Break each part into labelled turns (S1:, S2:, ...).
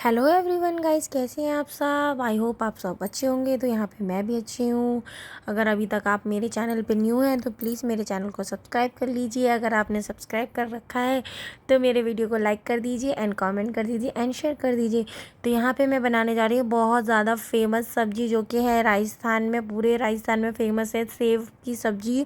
S1: Hello everyone guys, कैसे हैं आप सब। आई होप आप सब अच्छे होंगे। तो यहाँ पे मैं भी अच्छी हूँ। अगर अभी तक आप मेरे चैनल पे न्यू हैं तो प्लीज़ मेरे चैनल को सब्सक्राइब कर लीजिए। अगर आपने सब्सक्राइब कर रखा है तो मेरे वीडियो को लाइक कर दीजिए एंड कमेंट कर दीजिए एंड शेयर कर दीजिए। तो यहाँ पे मैं बनाने जा रही हूँ बहुत ज़्यादा फेमस सब्ज़ी, जो कि है राजस्थान में, पूरे राजस्थान में फेमस है, सेव की सब्ज़ी।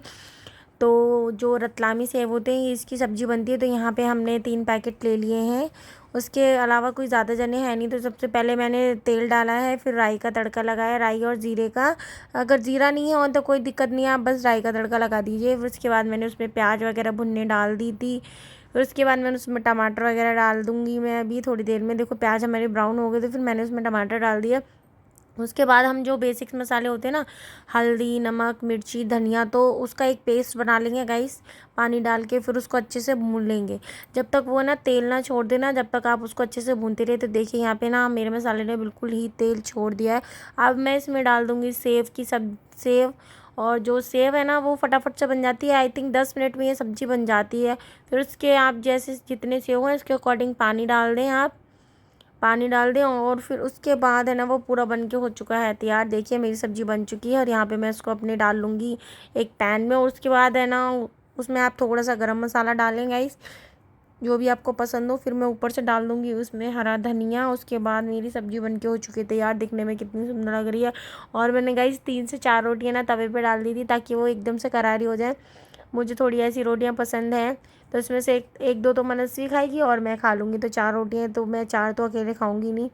S1: तो जो रतलामी सेव होते हैं इसकी सब्ज़ी बनती है। तो यहाँ पे हमने 3 पैकेट ले लिए हैं। उसके अलावा कोई ज़्यादा जने हैं नहीं। तो सबसे पहले मैंने तेल डाला है, फिर राई का तड़का लगाया, राई और ज़ीरे का। अगर ज़ीरा नहीं है और तो कोई दिक्कत नहीं है, आप बस राई का तड़का लगा दीजिए। फिर उसके बाद मैंने उसमें प्याज वगैरह भुनने डाल दी थी। फिर उसके बाद मैंने उसमें टमाटर वगैरह डाल दूँगी मैं अभी थोड़ी देर में। देखो प्याज हमारे ब्राउन हो गए तो फिर मैंने उसमें टमाटर डाल दिया। उसके बाद हम जो बेसिक्स मसाले होते हैं ना, हल्दी, नमक, मिर्ची, धनिया, तो उसका एक पेस्ट बना लेंगे गाइस, पानी डाल के। फिर उसको अच्छे से भून लेंगे जब तक वो ना तेल ना छोड़ देना, जब तक आप उसको अच्छे से भूनते रहे। तो देखिए यहाँ पे ना मेरे मसाले ने बिल्कुल ही तेल छोड़ दिया है। अब मैं इसमें डाल दूँगी सेव। और जो सेव है ना वो फटाफट से बन जाती है। आई थिंक 10 मिनट में ये सब्ज़ी बन जाती है। फिर उसके आप जैसे जितने सेव हैं उसके अकॉर्डिंग पानी डाल दें, आप पानी डाल दें। और फिर उसके बाद है ना वो पूरा बन के हो चुका है तैयार। देखिए मेरी सब्ज़ी बन चुकी है और यहाँ पे मैं इसको अपने डाल लूँगी एक पैन में। और उसके बाद है ना उसमें आप थोड़ा सा गरम मसाला डालें गाइस, जो भी आपको पसंद हो। फिर मैं ऊपर से डाल दूँगी उसमें हरा धनिया। उसके बाद मेरी सब्ज़ी बन के हो चुकी है तैयार। दिखने में कितनी सुंदर लग रही है। और मैंने गाइस 3 से 4 रोटियाँ ना तवे पे डाल दी थी ताकि वो एकदम से करारी हो जाए। मुझे थोड़ी ऐसी रोटियाँ पसंद हैं। तो इसमें से एक दो तो मनस्वी खाएगी और मैं खा लूँगी। तो 4 रोटियाँ, तो मैं 4 तो अकेले खाऊँगी नहीं,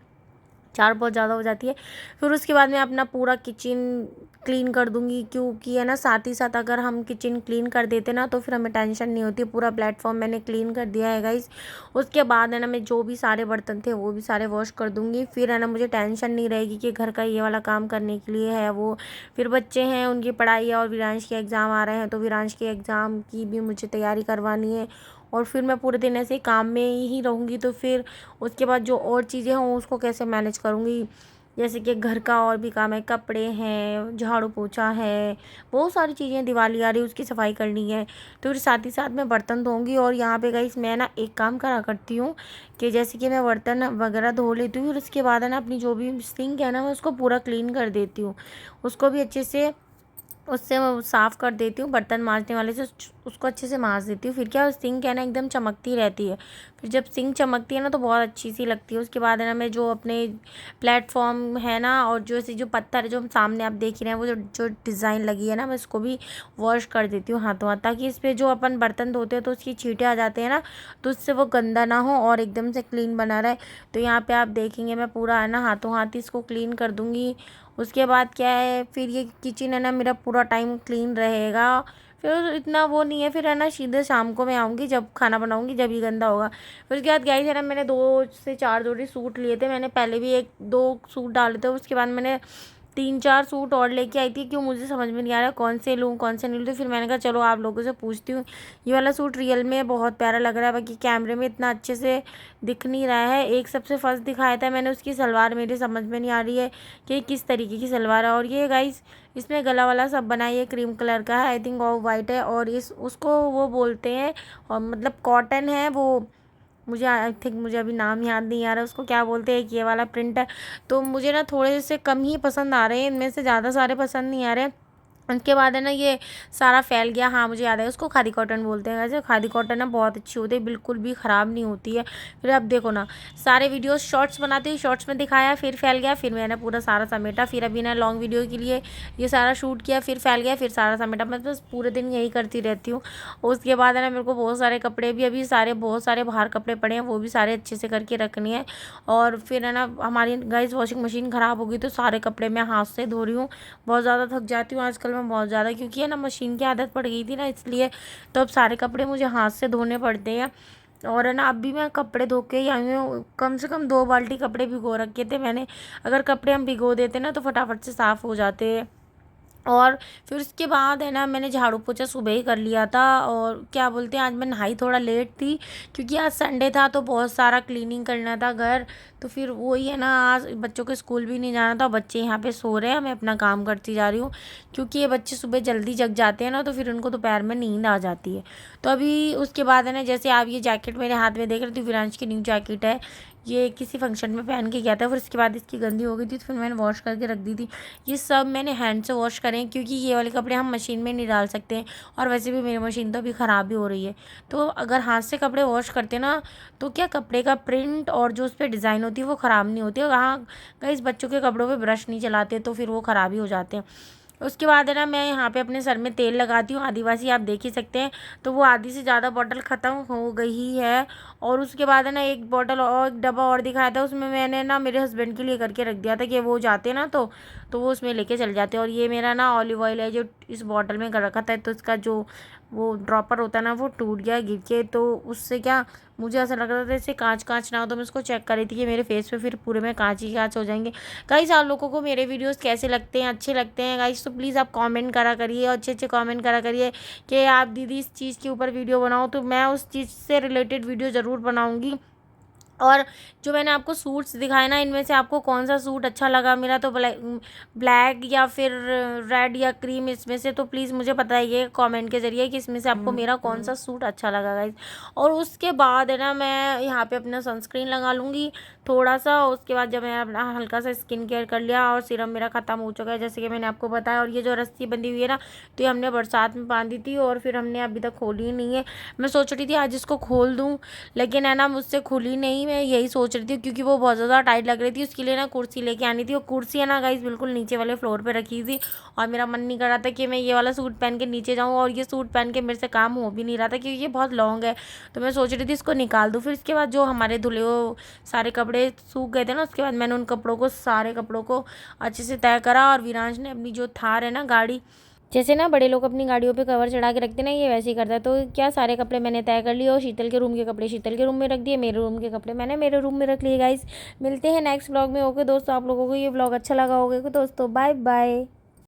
S1: 4 बहुत ज़्यादा हो जाती है। फिर उसके बाद मैं अपना पूरा किचन क्लीन कर दूँगी, क्योंकि है ना साथ ही साथ अगर हम किचन क्लीन कर देते ना तो फिर हमें टेंशन नहीं होती। पूरा प्लेटफॉर्म मैंने क्लीन कर दिया है गाइस। उसके बाद है ना मैं जो भी सारे बर्तन थे वो भी सारे वॉश कर दूँगी। फिर है ना मुझे टेंशन नहीं रहेगी कि घर का ये वाला काम करने के लिए है वो। फिर बच्चे हैं, उनकी पढ़ाई है, और विरांश के एग्ज़ाम आ रहे हैं तो विरांश के एग्ज़ाम की भी मुझे तैयारी करवानी है। और फिर मैं पूरे दिन ऐसे ही काम में ही रहूँगी। तो फिर उसके बाद जो और चीज़ें हों उसको कैसे मैनेज करूँगी, जैसे कि घर का और भी काम है, कपड़े हैं, झाड़ू पोछा है, बहुत सारी चीज़ें, दिवाली आ रही है उसकी सफाई करनी है। तो फिर साथ ही साथ मैं बर्तन धोऊंगी। और यहाँ पे गाइस मैं ना एक काम करा करती हूँ कि जैसे कि मैं बर्तन वगैरह धो लेती हूँ, फिर उसके बाद है ना अपनी जो भी सिंक है ना मैं उसको पूरा क्लीन कर देती हूँ। उसको भी अच्छे से उससे मैं साफ़ कर देती हूँ, बर्तन मांजने वाले से उसको अच्छे से मांज देती हूँ। फिर क्या सिंक है ना एकदम चमकती रहती है। फिर जब सिंक चमकती है ना तो बहुत अच्छी सी लगती है। उसके बाद है ना मैं जो अपने प्लेटफॉर्म है ना, और जो ऐसे जो पत्थर है जो हम सामने आप देख रहे हैं, वो जो जो डिज़ाइन लगी है ना, मैं इसको भी वॉश कर देती हूँ हाथों हाथ, ताकि इस पर जो अपन बर्तन धोते हैं तो उसकी छींटे आ जाते हैं ना, तो उससे वो गंदा ना हो और एकदम से क्लीन बना रहे। तो यहाँ पे आप देखेंगे मैं पूरा है ना हाथों हाथ ही इसको क्लीन कर दूँगी। उसके बाद क्या है, फिर ये किचन है ना मेरा पूरा टाइम क्लीन रहेगा। फिर इतना वो नहीं है, फिर है ना सीधे शाम को मैं आऊँगी जब खाना बनाऊँगी, जब ये गंदा होगा। फिर उसके बाद गाइस है ना मैंने 2 से 4 जोड़ी सूट लिए थे। मैंने पहले भी 1-2 सूट डाले थे। उसके बाद मैंने 3-4 सूट और लेके आई थी, क्यों मुझे समझ में नहीं आ रहा कौन से लूँ कौन से नहीं लूँ। तो फिर मैंने कहा चलो आप लोगों से पूछती हूँ। ये वाला सूट रियल में बहुत प्यारा लग रहा है, बाकी कैमरे में इतना अच्छे से दिख नहीं रहा है। एक सबसे फर्स्ट दिखाया था मैंने, उसकी सलवार मेरे समझ में नहीं आ रही है कि किस तरीके की सलवार है। और ये गाइस इसमें गला वाला सब बना है, ये क्रीम कलर का है, आई थिंक ऑफ वाइट है। और इस उसको वो बोलते हैं, और मतलब कॉटन है वो, मुझे आई थिंक, मुझे अभी नाम याद नहीं आ रहा उसको क्या बोलते हैं। ये वाला प्रिंट है। तो मुझे ना थोड़े से कम ही पसंद आ रहे हैं, इनमें से ज़्यादा सारे पसंद नहीं आ रहे। उसके बाद है ना ये सारा फैल गया। हाँ मुझे याद है, उसको खादी कॉटन बोलते हैं। वैसे खादी कॉटन ना बहुत अच्छी होती है, बिल्कुल भी ख़राब नहीं होती है। फिर अब देखो ना, सारे वीडियोस शॉर्ट्स बनाती हूँ, शॉर्ट्स में दिखाया, फिर फैल गया, फिर मैंने पूरा सारा समेटा। फिर अभी ना लॉन्ग वीडियो के लिए ये सारा शूट किया, फिर फैल गया, फिर सारा समेटा। मैं बस पूरे दिन यही करती रहती हूँ। उसके बाद है ना मेरे को बहुत सारे कपड़े भी अभी सारे, बहुत सारे बाहर कपड़े पड़े हैं, वो भी सारे अच्छे से करके रखने हैं। और फिर है ना हमारी गाइस वॉशिंग मशीन ख़राब हो गई, तो सारे कपड़े मैं हाथ से धो रही हूँ। बहुत ज़्यादा थक जाती हूँ आजकल मैं, बहुत ज़्यादा, क्योंकि है ना मशीन की आदत पड़ गई थी ना, इसलिए तो अब सारे कपड़े मुझे हाथ से धोने पड़ते हैं। और है ना अब भी मैं कपड़े धो के ही आई हूँ। कम से कम 2 बाल्टी कपड़े भिगो रखे थे मैंने। अगर कपड़े हम भिगो देते ना तो फटाफट से साफ़ हो जाते हैं। और फिर उसके बाद है ना मैंने झाड़ू पोछा सुबह ही कर लिया था। और क्या बोलते हैं, आज मैं नहाई थोड़ा लेट थी, क्योंकि आज संडे था तो बहुत सारा क्लीनिंग करना था घर। तो फिर वही है ना, आज बच्चों के स्कूल भी नहीं जाना था, बच्चे यहाँ पे सो रहे हैं, मैं अपना काम करती जा रही हूँ। क्योंकि ये बच्चे सुबह जल्दी जग जाते हैं ना, तो फिर उनको दोपहर में नींद आ जाती है। तो अभी उसके बाद है ना, जैसे आप ये जैकेट मेरे हाथ में देख रहे थे, विरांश की न्यू जैकेट है। ये किसी फंक्शन में पहन के गया था, फिर उसके बाद इसकी गंदी हो गई थी, तो फिर मैंने वॉश करके रख दी थी। ये सब मैंने हैंड से वॉश करें, क्योंकि ये वाले कपड़े हम मशीन में नहीं डाल सकते हैं, और वैसे भी मेरी मशीन तो अभी ख़राब भी हो रही है। तो अगर हाथ से कपड़े वॉश करते ना, तो क्या कपड़े का प्रिंट और जो उस पर डिज़ाइन होती है वो ख़राब नहीं होती है। हाँ गाइस, बच्चों के कपड़ों पे ब्रश नहीं चलाते तो फिर वो ख़राब ही हो जाते हैं। उसके बाद है ना, मैं यहाँ पे अपने सर में तेल लगाती हूँ, आदिवासी आप देख ही सकते हैं। तो वो आधी से ज़्यादा बॉटल ख़त्म हो गई ही है। और उसके बाद है ना, एक बॉटल और, एक डब्बा और दिखाया था, उसमें मैंने ना मेरे हस्बैंड के लिए करके रख दिया था कि वो जाते ना तो वो उसमें लेके चल जाते। और ये मेरा ना ऑलिव ऑयल है जो इस बॉटल में कर रखा था, तो इसका जो वो ड्रॉपर होता है ना, वो टूट गया गिर के। तो उससे क्या, मुझे ऐसा लग रहा था जैसे कांच कांच ना हो, तो मैं उसको चेक कर रही थी कि मेरे फेस पे फिर पूरे में कांच ही कांच हो जाएंगे। गाइस, आप लोगों को मेरे वीडियोस कैसे लगते हैं, अच्छे लगते हैं गाइस, तो प्लीज़ आप कमेंट करा करिए, और अच्छे अच्छे कमेंट करा करिए कि आप दीदी इस चीज़ के ऊपर वीडियो बनाओ, तो मैं उस चीज़ से रिलेटेड वीडियो ज़रूर बनाऊँगी। और जो मैंने आपको सूट्स दिखाए ना, इनमें से आपको कौन सा सूट अच्छा लगा मेरा, तो ब्लैक या फिर रेड या क्रीम, इसमें से तो प्लीज़ मुझे बताइए कमेंट के ज़रिए कि इसमें से आपको मेरा कौन सा सूट अच्छा लगा गाइस। और उसके बाद है ना, मैं यहाँ पे अपना सनस्क्रीन लगा लूँगी थोड़ा सा। उसके बाद जब मैं अपना हल्का सा स्किन केयर कर लिया, और सीरम मेरा ख़त्म हो चुका है जैसे कि मैंने आपको बताया। और ये जो रस्सी बंधी हुई है ना, तो ये हमने बरसात में बांधी थी, और फिर हमने अभी तक खोली ही नहीं है। मैं सोच रही थी आज इसको खोल दूँ, लेकिन है ना मुझसे खुली नहीं। मैं यही सोच रही थी, क्योंकि वो बहुत ज़्यादा टाइट लग रही थी। उसके लिए ना कुर्सी लेके आनी थी, और कुर्सी है ना गाइस बिल्कुल नीचे वाले फ्लोर पे रखी थी, और मेरा मन नहीं कर रहा था कि मैं ये वाला सूट पहन के नीचे जाऊँ, और ये सूट पहन के मेरे से काम हो भी नहीं रहा था, क्योंकि ये बहुत लॉन्ग है। तो मैं सोच रही थी इसको निकाल दूँ। फिर इसके बाद जो हमारे धुले वो सारे कपड़े सूख गए थे ना, उसके बाद मैंने उन कपड़ों को, सारे कपड़ों को अच्छे से तय करा। और विरांश ने अपनी जो थार है ना गाड़ी, जैसे ना बड़े लोग अपनी गाड़ियों पे कवर चढ़ा के रखते ना, ये वैसे ही करता है। तो क्या, सारे कपड़े मैंने तय कर लिए, और शीतल के रूम के कपड़े शीतल के रूम में रख दिए, मेरे रूम के कपड़े मैंने मेरे रूम में रख लिए गाइस। मिलते हैं नेक्स्ट ब्लॉग में। ओके दोस्तों, आप लोगों को ये ब्लॉग अच्छा लगा होगा दोस्तों, बाय बाय।